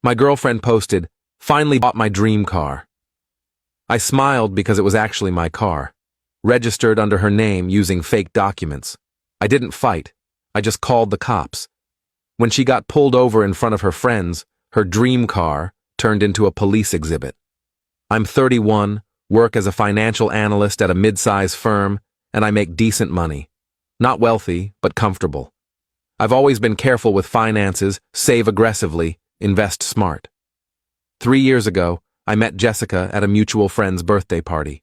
My girlfriend posted, "Finally bought my dream car." I smiled because it was actually my car, registered under her name using fake documents. I didn't fight. I just called the cops. When she got pulled over in front of her friends, her dream car turned into a police exhibit. I'm 31, work as a financial analyst at a mid-size firm, and I make decent money. Not wealthy, but comfortable. I've always been careful with finances, save aggressively, invest smart. 3 years ago, I met Jessica at a mutual friend's birthday party.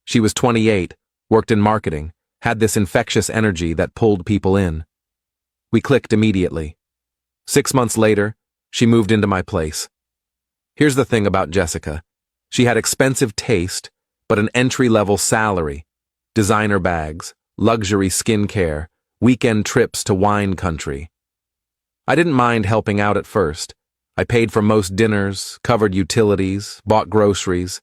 She was 28, worked in marketing, had this infectious energy that pulled people in. We clicked immediately. 6 months later, she moved into my place. Here's the thing about Jessica. She had expensive taste, but an entry-level salary, designer bags, luxury skincare, weekend trips to wine country. I didn't mind helping out at first. I paid for most dinners, covered utilities, bought groceries.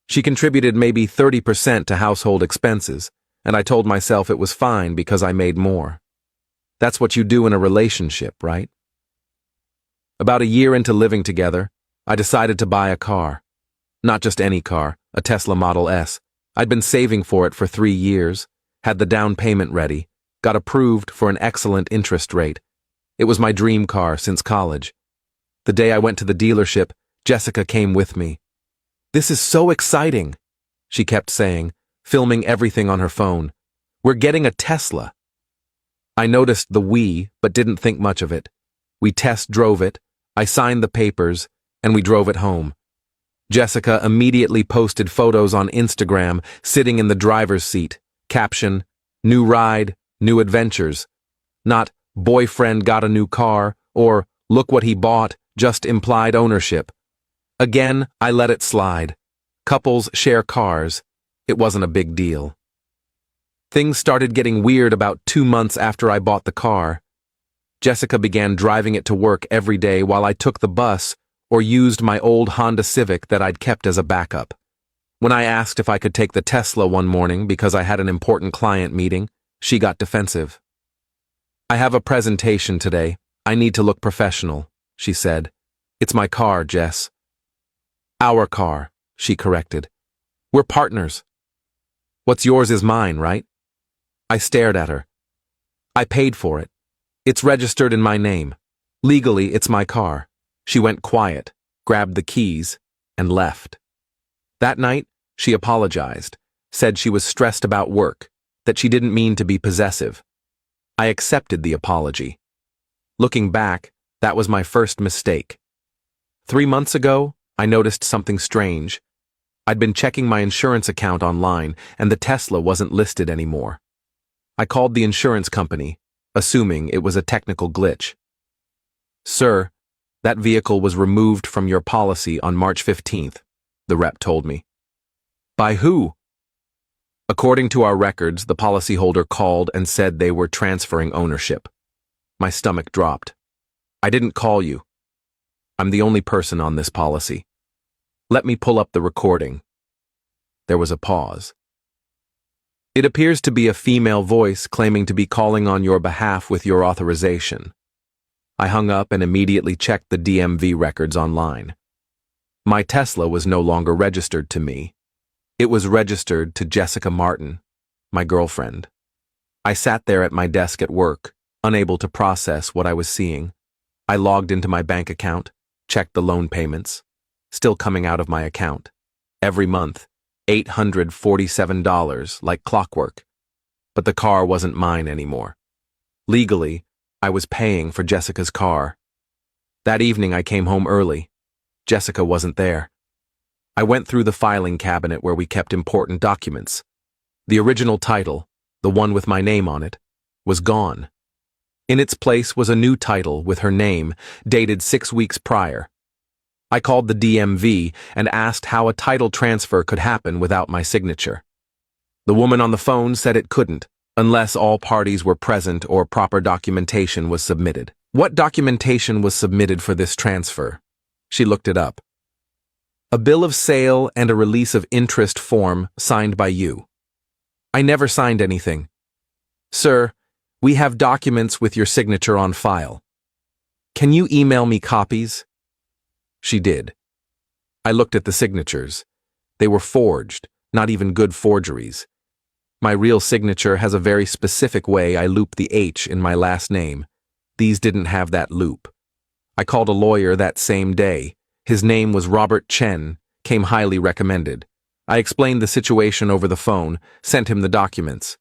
She contributed maybe 30% to household expenses, and I told myself it was fine because I made more. That's what you do in a relationship, right? About a year into living together, I decided to buy a car. Not just any car, a Tesla Model S. I'd been saving for it for 3 years, had the down payment ready, got approved for an excellent interest rate. It was my dream car since college. The day I went to the dealership, Jessica came with me. "This is so exciting," she kept saying, filming everything on her phone. "We're getting a Tesla." I noticed the "we," but didn't think much of it. We test drove it, I signed the papers, and we drove it home. Jessica immediately posted photos on Instagram, sitting in the driver's seat. Caption, "New ride, new adventures." Not, "Boyfriend got a new car," or "Look what he bought," just implied ownership. Again, I let it slide. Couples share cars. It wasn't a big deal. Things started getting weird about 2 months after I bought the car. Jessica began driving it to work every day while I took the bus or used my old Honda Civic that I'd kept as a backup. When I asked if I could take the Tesla one morning because I had an important client meeting, she got defensive. "I have a presentation today. I need to look professional," she said. "It's my car, Jess." "Our car," she corrected. "We're partners." "What's yours is mine, right?" I stared at her. "I paid for it. It's registered in my name. Legally, it's my car." She went quiet, grabbed the keys, and left. That night, she apologized, said she was stressed about work, that she didn't mean to be possessive. I accepted the apology. Looking back, that was my first mistake. 3 months ago, I noticed something strange. I'd been checking my insurance account online, and the Tesla wasn't listed anymore. I called the insurance company, assuming it was a technical glitch. "Sir, that vehicle was removed from your policy on March 15th, the rep told me. "By who?" "According to our records, the policyholder called and said they were transferring ownership." My stomach dropped. "I didn't call you. I'm the only person on this policy. Let me pull up the recording." There was a pause. "It appears to be a female voice claiming to be calling on your behalf with your authorization." I hung up and immediately checked the DMV records online. My Tesla was no longer registered to me. It was registered to Jessica Martin, my girlfriend. I sat there at my desk at work, unable to process what I was seeing. I logged into my bank account, checked the loan payments, still coming out of my account. Every month, $847, like clockwork. But the car wasn't mine anymore. Legally, I was paying for Jessica's car. That evening I came home early. Jessica wasn't there. I went through the filing cabinet where we kept important documents. The original title, the one with my name on it, was gone. In its place was a new title with her name, dated 6 weeks prior. I called the DMV and asked how a title transfer could happen without my signature. The woman on the phone said it couldn't, unless all parties were present or proper documentation was submitted. "What documentation was submitted for this transfer?" She looked it up. "A bill of sale and a release of interest form signed by you." "I never signed anything." "Sir, we have documents with your signature on file. Can you email me copies?" She did. I looked at the signatures. They were forged, not even good forgeries. My real signature has a very specific way I loop the H in my last name. These didn't have that loop. I called a lawyer that same day. His name was Robert Chen, came highly recommended. I explained the situation over the phone, sent him the documents.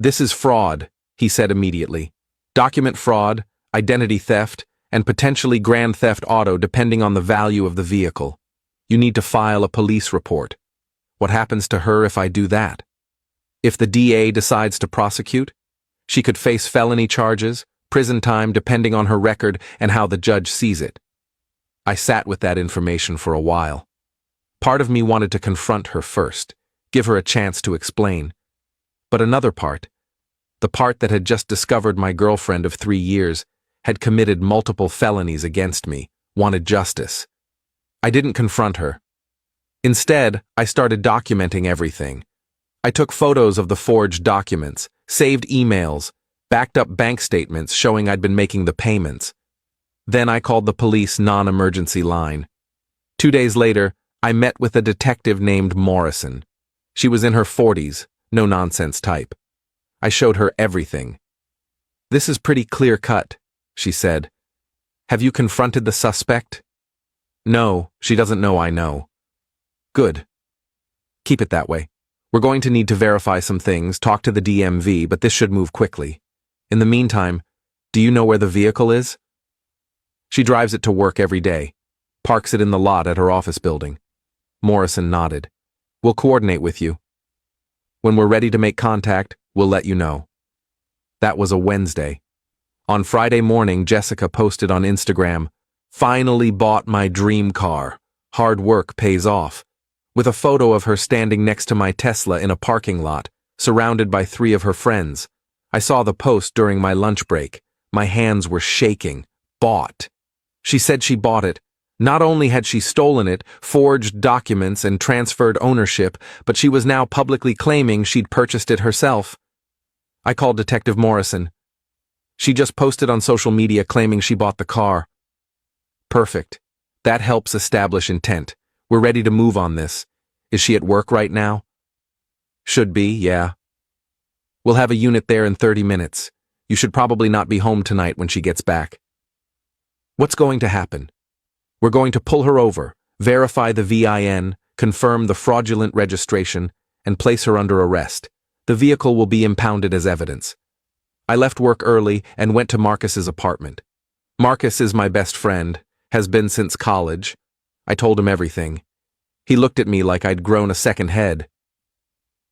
"This is fraud," he said immediately. "Document fraud, identity theft, and potentially grand theft auto depending on the value of the vehicle. You need to file a police report. What happens to her if I do that? If the DA decides to prosecute, she could face felony charges, prison time depending on her record and how the judge sees it." I sat with that information for a while. Part of me wanted to confront her first, give her a chance to explain. But another part, the part that had just discovered my girlfriend of 3 years, had committed multiple felonies against me, wanted justice. I didn't confront her. Instead, I started documenting everything. I took photos of the forged documents, saved emails, backed up bank statements showing I'd been making the payments. Then I called the police non-emergency line. 2 days later, I met with a detective named Morrison. She was in her 40s, no-nonsense type. I showed her everything. "This is pretty clear-cut," she said. "Have you confronted the suspect?" "No, she doesn't know I know." "Good. Keep it that way. We're going to need to verify some things, talk to the DMV, but this should move quickly. In the meantime, do you know where the vehicle is?" "She drives it to work every day. Parks it in the lot at her office building." Morrison nodded. "We'll coordinate with you. When we're ready to make contact, we'll let you know." That was a Wednesday. On Friday morning, Jessica posted on Instagram, "Finally bought my dream car. Hard work pays off," with a photo of her standing next to my Tesla in a parking lot, surrounded by 3 of her friends. I saw the post during my lunch break. My hands were shaking. Bought. She said she bought it. Not only had she stolen it, forged documents, and transferred ownership, but she was now publicly claiming she'd purchased it herself. I called Detective Morrison. "She just posted on social media claiming she bought the car." "Perfect. That helps establish intent. We're ready to move on this. Is she at work right now?" "Should be, yeah." "We'll have a unit there in 30 minutes. You should probably not be home tonight when she gets back." "What's going to happen?" "We're going to pull her over, verify the VIN, confirm the fraudulent registration, and place her under arrest. The vehicle will be impounded as evidence." I left work early and went to Marcus's apartment. Marcus is my best friend, has been since college. I told him everything. He looked at me like I'd grown a second head.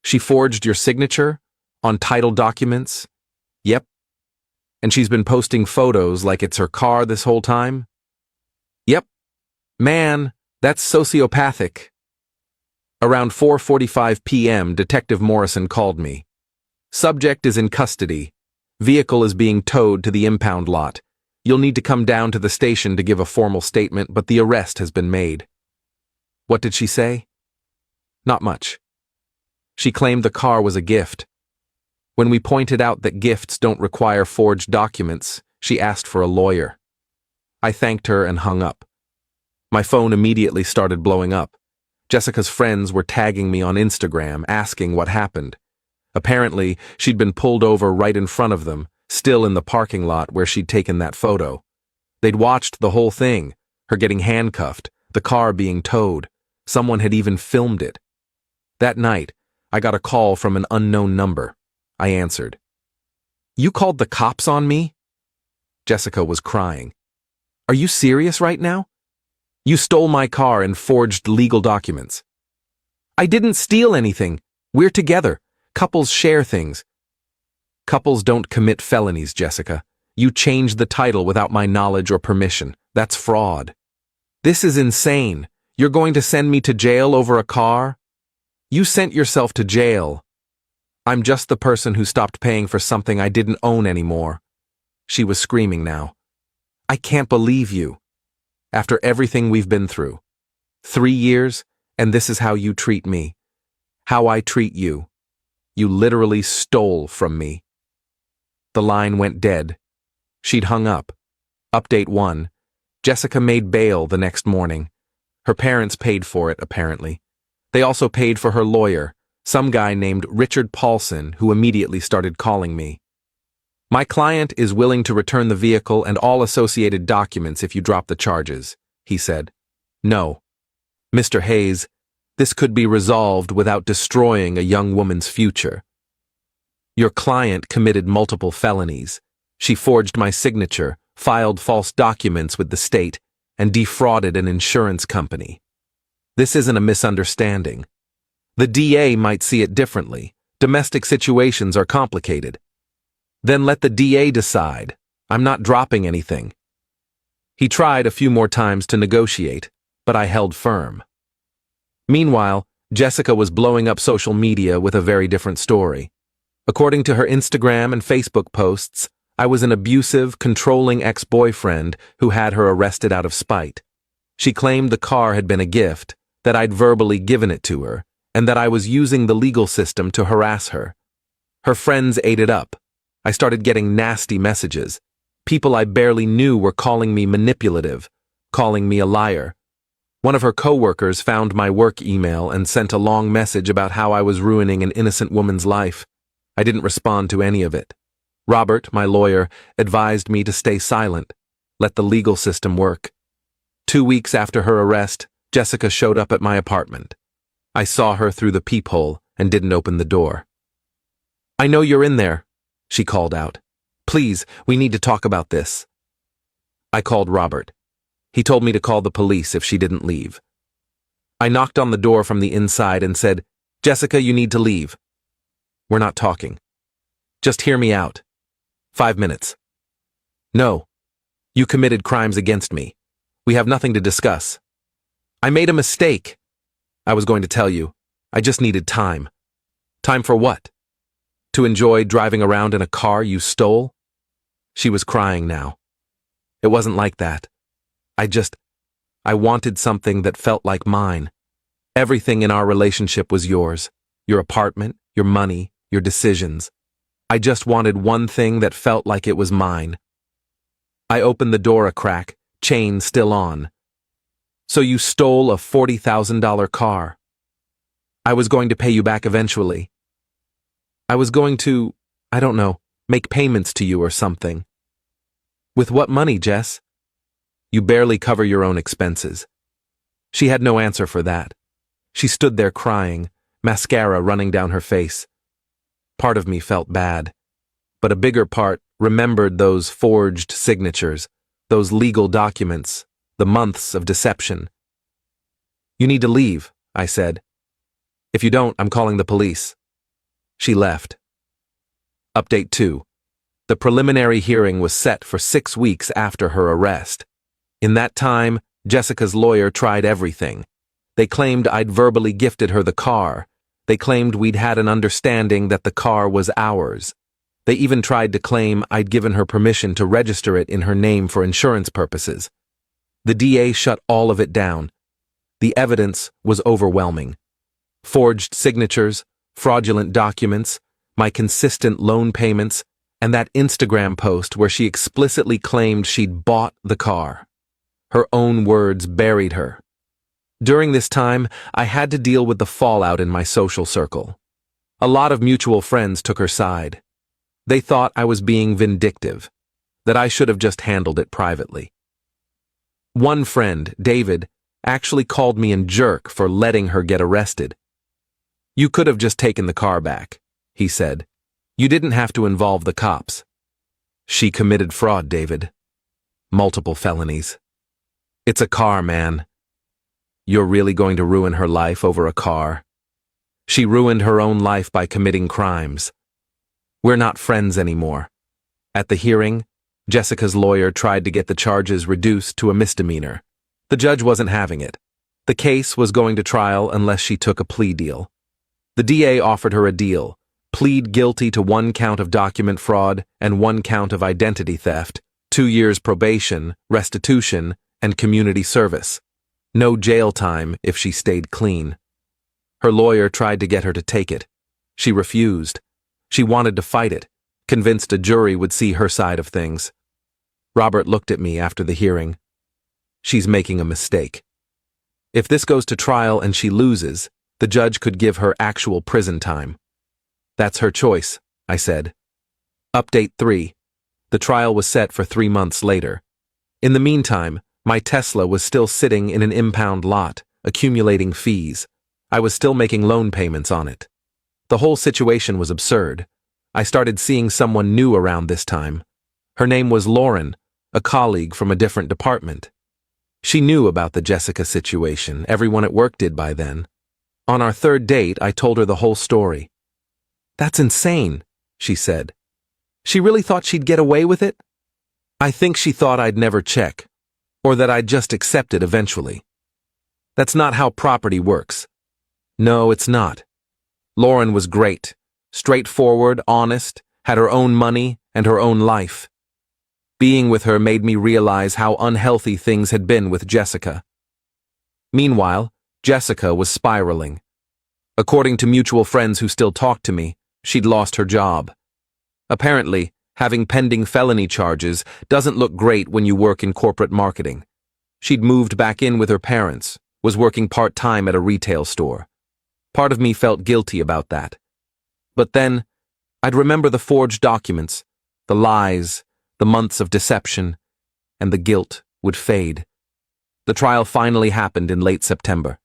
"She forged your signature? On title documents?" "Yep." "And she's been posting photos like it's her car this whole time?" "Yep." "Man, that's sociopathic." Around 4:45 p.m., Detective Morrison called me. "Subject is in custody. Vehicle is being towed to the impound lot. You'll need to come down to the station to give a formal statement, but the arrest has been made." "What did she say?" "Not much. She claimed the car was a gift. When we pointed out that gifts don't require forged documents, she asked for a lawyer." I thanked her and hung up. My phone immediately started blowing up. Jessica's friends were tagging me on Instagram, asking what happened. Apparently, she'd been pulled over right in front of them, still in the parking lot where she'd taken that photo. They'd watched the whole thing, her getting handcuffed, the car being towed. Someone had even filmed it. That night, I got a call from an unknown number. I answered. "You called the cops on me?" Jessica was crying. "Are you serious right now? You stole my car and forged legal documents." "I didn't steal anything. We're together. Couples share things." "Couples don't commit felonies, Jessica. You changed the title without my knowledge or permission. That's fraud." "This is insane. You're going to send me to jail over a car?" "You sent yourself to jail. I'm just the person who stopped paying for something I didn't own anymore." She was screaming now. "I can't believe you. After everything we've been through. 3 years, and this is how you treat me. How I treat you. You literally stole from me." The line went dead. She'd hung up. Update 1. Jessica made bail the next morning. Her parents paid for it, apparently. They also paid for her lawyer, some guy named Richard Paulson, who immediately started calling me. My client is willing to return the vehicle and all associated documents if you drop the charges, he said. No. Mr. Hayes, this could be resolved without destroying a young woman's future. Your client committed multiple felonies. She forged my signature, filed false documents with the state, and defrauded an insurance company. This isn't a misunderstanding. The DA might see it differently. Domestic situations are complicated. Then let the DA decide. I'm not dropping anything. He tried a few more times to negotiate, but I held firm. Meanwhile, Jessica was blowing up social media with a very different story. According to her Instagram and Facebook posts, I was an abusive, controlling ex-boyfriend who had her arrested out of spite. She claimed the car had been a gift, that I'd verbally given it to her, and that I was using the legal system to harass her. Her friends ate it up. I started getting nasty messages. People I barely knew were calling me manipulative, calling me a liar. One of her coworkers found my work email and sent a long message about how I was ruining an innocent woman's life. I didn't respond to any of it. Robert, my lawyer, advised me to stay silent, let the legal system work. 2 weeks after her arrest, Jessica showed up at my apartment. I saw her through the peephole and didn't open the door. "I know you're in there," she called out. "Please, we need to talk about this." I called Robert. He told me to call the police if she didn't leave. I knocked on the door from the inside and said, "Jessica, you need to leave." "We're not talking. Just hear me out. 5 minutes." "No. You committed crimes against me. We have nothing to discuss." "I made a mistake." "I was going to tell you. I just needed time." "Time for what? To enjoy driving around in a car you stole?" She was crying now. "It wasn't like that. I wanted something that felt like mine. Everything in our relationship was yours. Your apartment, your money, your decisions. I just wanted one thing that felt like it was mine." I opened the door a crack, chain still on. "So you stole a $40,000 car. I was going to pay you back eventually. I was going to, I don't know, make payments to you or something." "With what money, Jess?" "You barely cover your own expenses." She had no answer for that. She stood there crying, mascara running down her face. Part of me felt bad, but a bigger part remembered those forged signatures, those legal documents, the months of deception. "You need to leave," I said. "If you don't, I'm calling the police." She left. Update 2. The preliminary hearing was set for 6 weeks after her arrest. In that time, Jessica's lawyer tried everything. They claimed I'd verbally gifted her the car. They claimed we'd had an understanding that the car was ours. They even tried to claim I'd given her permission to register it in her name for insurance purposes. The DA shut all of it down. The evidence was overwhelming. Forged signatures, fraudulent documents, my consistent loan payments, and that Instagram post where she explicitly claimed she'd bought the car. Her own words buried her. During this time, I had to deal with the fallout in my social circle. A lot of mutual friends took her side. They thought I was being vindictive, that I should have just handled it privately. One friend, David, actually called me a jerk for letting her get arrested. "You could have just taken the car back," he said. "You didn't have to involve the cops." She committed fraud, David. Multiple felonies. It's a car, man. You're really going to ruin her life over a car? She ruined her own life by committing crimes. We're not friends anymore. At the hearing, Jessica's lawyer tried to get the charges reduced to a misdemeanor. The judge wasn't having it. The case was going to trial unless she took a plea deal. The DA offered her a deal: plead guilty to 1 count of document fraud and 1 count of identity theft, 2 years probation, restitution, and community service. No jail time if she stayed clean. Her lawyer tried to get her to take it. She refused. She wanted to fight it, convinced a jury would see her side of things. Robert looked at me after the hearing. She's making a mistake. If this goes to trial and she loses, the judge could give her actual prison time. That's her choice, I said. Update 3. The trial was set for 3 months later. In the meantime, my Tesla was still sitting in an impound lot, accumulating fees. I was still making loan payments on it. The whole situation was absurd. I started seeing someone new around this time. Her name was Lauren, a colleague from a different department. She knew about the Jessica situation. Everyone at work did by then. On our third date, I told her the whole story. "That's insane," she said. "She really thought she'd get away with it?" "I think she thought I'd never check, or that I'd just accept it eventually. That's not how property works." "No, it's not. Lauren was great, straightforward, honest, had her own money and her own life. Being with her made me realize how unhealthy things had been with Jessica." Meanwhile, Jessica was spiraling. According to mutual friends who still talked to me, she'd lost her job. Apparently, having pending felony charges doesn't look great when you work in corporate marketing. She'd moved back in with her parents, was working part-time at a retail store. Part of me felt guilty about that. But then, I'd remember the forged documents, the lies, the months of deception, and the guilt would fade. The trial finally happened in late September.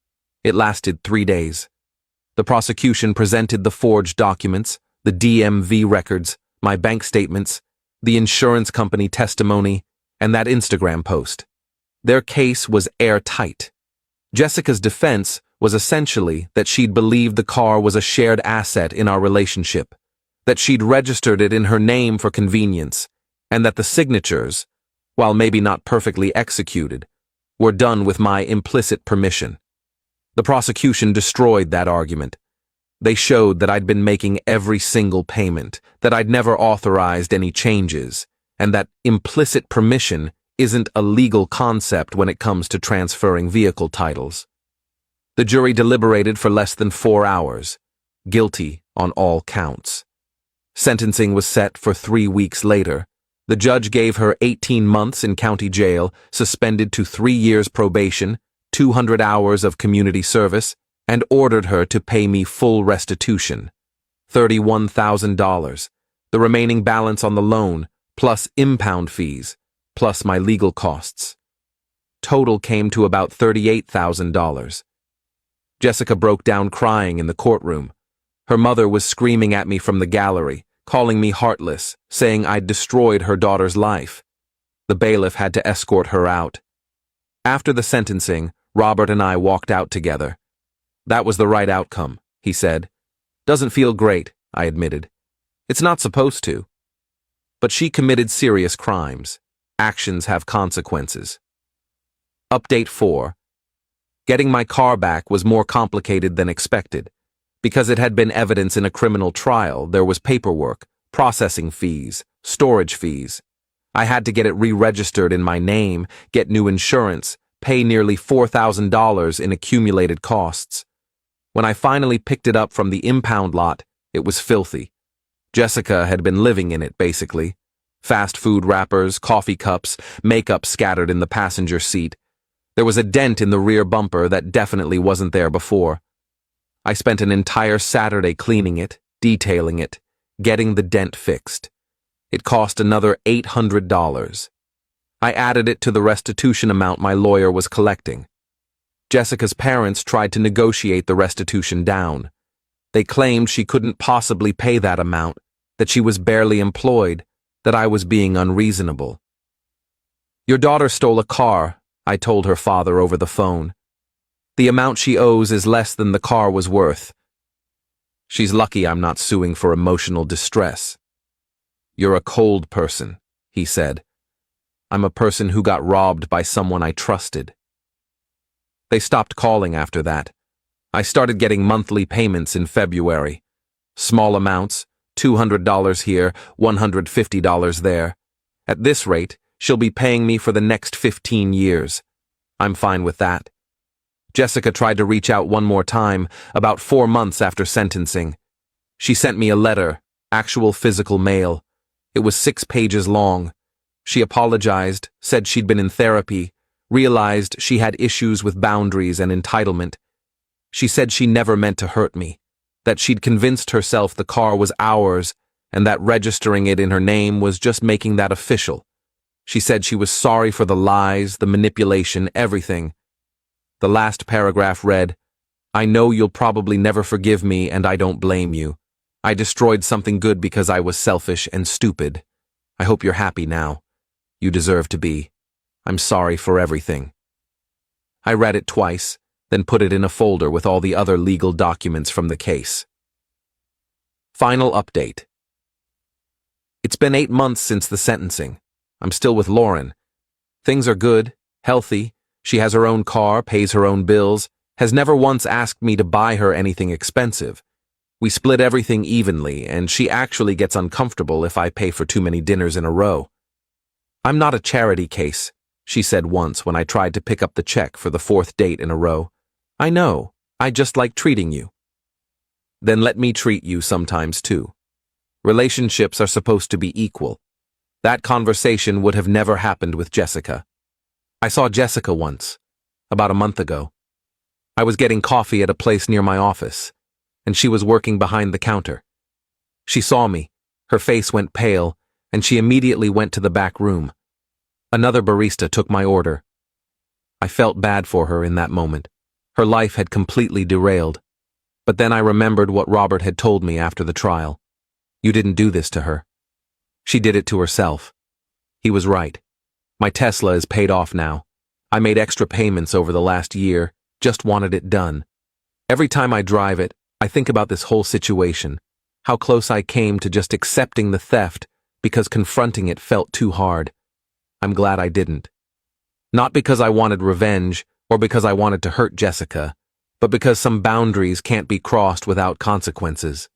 It lasted 3 days. The prosecution presented the forged documents, the DMV records, my bank statements, the insurance company testimony, and that Instagram post. Their case was airtight. Jessica's defense was essentially that she'd believed the car was a shared asset in our relationship, that she'd registered it in her name for convenience, and that the signatures, while maybe not perfectly executed, were done with my implicit permission. The prosecution destroyed that argument. They showed that I'd been making every single payment, that I'd never authorized any changes, and that implicit permission isn't a legal concept when it comes to transferring vehicle titles. The jury deliberated for less than 4 hours, guilty on all counts. Sentencing was set for 3 weeks later. The judge gave her 18 months in county jail, suspended to 3 years probation, 200 hours of community service, and ordered her to pay me full restitution, $31,000, the remaining balance on the loan, plus impound fees, plus my legal costs. Total came to about $38,000. Jessica broke down crying in the courtroom. Her mother was screaming at me from the gallery, calling me heartless, saying I'd destroyed her daughter's life. The bailiff had to escort her out. After the sentencing, Robert and I walked out together. "That was the right outcome," he said. "Doesn't feel great," I admitted. "It's not supposed to." But she committed serious crimes. Actions have consequences. Update 4. Getting my car back was more complicated than expected. Because it had been evidence in a criminal trial, there was paperwork, processing fees, storage fees. I had to get it re-registered in my name, get new insurance, pay nearly $4,000 in accumulated costs. When I finally picked it up from the impound lot, it was filthy. Jessica had been living in it, basically. Fast food wrappers, coffee cups, makeup scattered in the passenger seat. There was a dent in the rear bumper that definitely wasn't there before. I spent an entire Saturday cleaning it, detailing it, getting the dent fixed. It cost another $800. I added it to the restitution amount my lawyer was collecting. Jessica's parents tried to negotiate the restitution down. They claimed she couldn't possibly pay that amount, that she was barely employed, that I was being unreasonable. "Your daughter stole a car," I told her father over the phone. "The amount she owes is less than the car was worth. She's lucky I'm not suing for emotional distress." "You're a cold person," he said. "I'm a person who got robbed by someone I trusted." They stopped calling after that. I started getting monthly payments in February. Small amounts, $200 here, $150 there. At this rate, she'll be paying me for the next 15 years. I'm fine with that. Jessica tried to reach out one more time, about 4 months after sentencing. She sent me a letter, actual physical mail. It was 6 pages long. She apologized, said she'd been in therapy, realized she had issues with boundaries and entitlement. She said she never meant to hurt me, that she'd convinced herself the car was ours and that registering it in her name was just making that official. She said she was sorry for the lies, the manipulation, everything. The last paragraph read, "I know you'll probably never forgive me and I don't blame you. I destroyed something good because I was selfish and stupid. I hope you're happy now. You deserve to be. I'm sorry for everything." I read it twice, then put it in a folder with all the other legal documents from the case. Final update. It's been 8 months since the sentencing. I'm still with Lauren. Things are good, healthy. She has her own car, pays her own bills, has never once asked me to buy her anything expensive. We split everything evenly, and she actually gets uncomfortable if I pay for too many dinners in a row. "I'm not a charity case," she said once when I tried to pick up the check for the 4th date in a row. "I know, I just like treating you." Then let me treat you sometimes too. Relationships are supposed to be equal. That conversation would have never happened with Jessica. I saw Jessica once, about a month ago. I was getting coffee at a place near my office, and she was working behind the counter. She saw me, her face went pale, and she immediately went to the back room. Another barista took my order. I felt bad for her in that moment. Her life had completely derailed. But then I remembered what Robert had told me after the trial. "You didn't do this to her. She did it to herself." He was right. My Tesla is paid off now. I made extra payments over the last year, just wanted it done. Every time I drive it, I think about this whole situation, how close I came to just accepting the theft because confronting it felt too hard. I'm glad I didn't. Not because I wanted revenge or because I wanted to hurt Jessica, but because some boundaries can't be crossed without consequences.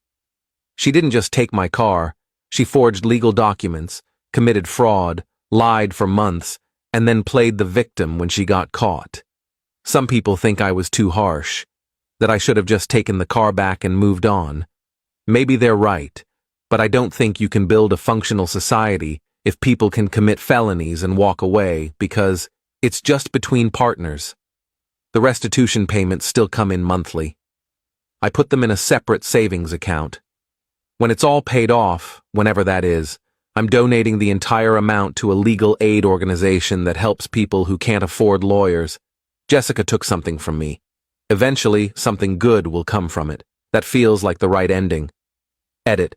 She didn't just take my car, she forged legal documents, committed fraud, lied for months, and then played the victim when she got caught. Some people think I was too harsh, that I should have just taken the car back and moved on. Maybe they're right, but I don't think you can build a functional society if people can commit felonies and walk away because it's just between partners. The restitution payments still come in monthly. I put them in a separate savings account. When it's all paid off, whenever that is, I'm donating the entire amount to a legal aid organization that helps people who can't afford lawyers. Jessica took something from me. Eventually, something good will come from it. That feels like the right ending. Edit.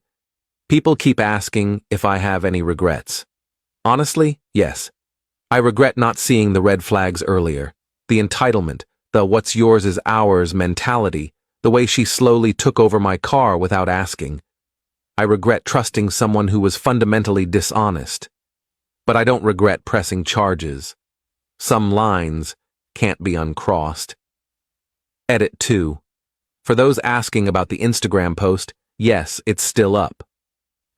People keep asking if I have any regrets. Honestly, yes. I regret not seeing the red flags earlier. The entitlement, the what's yours is ours mentality, the way she slowly took over my car without asking. I regret trusting someone who was fundamentally dishonest. But I don't regret pressing charges. Some lines can't be uncrossed. Edit 2. For those asking about the Instagram post, yes, it's still up.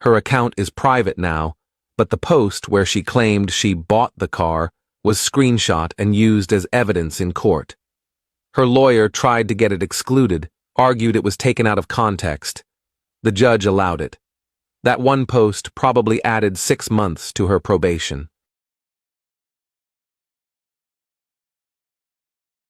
Her account is private now, but the post where she claimed she bought the car was screenshot and used as evidence in court. Her lawyer tried to get it excluded, argued it was taken out of context. The judge allowed it. That one post probably added 6 months to her probation.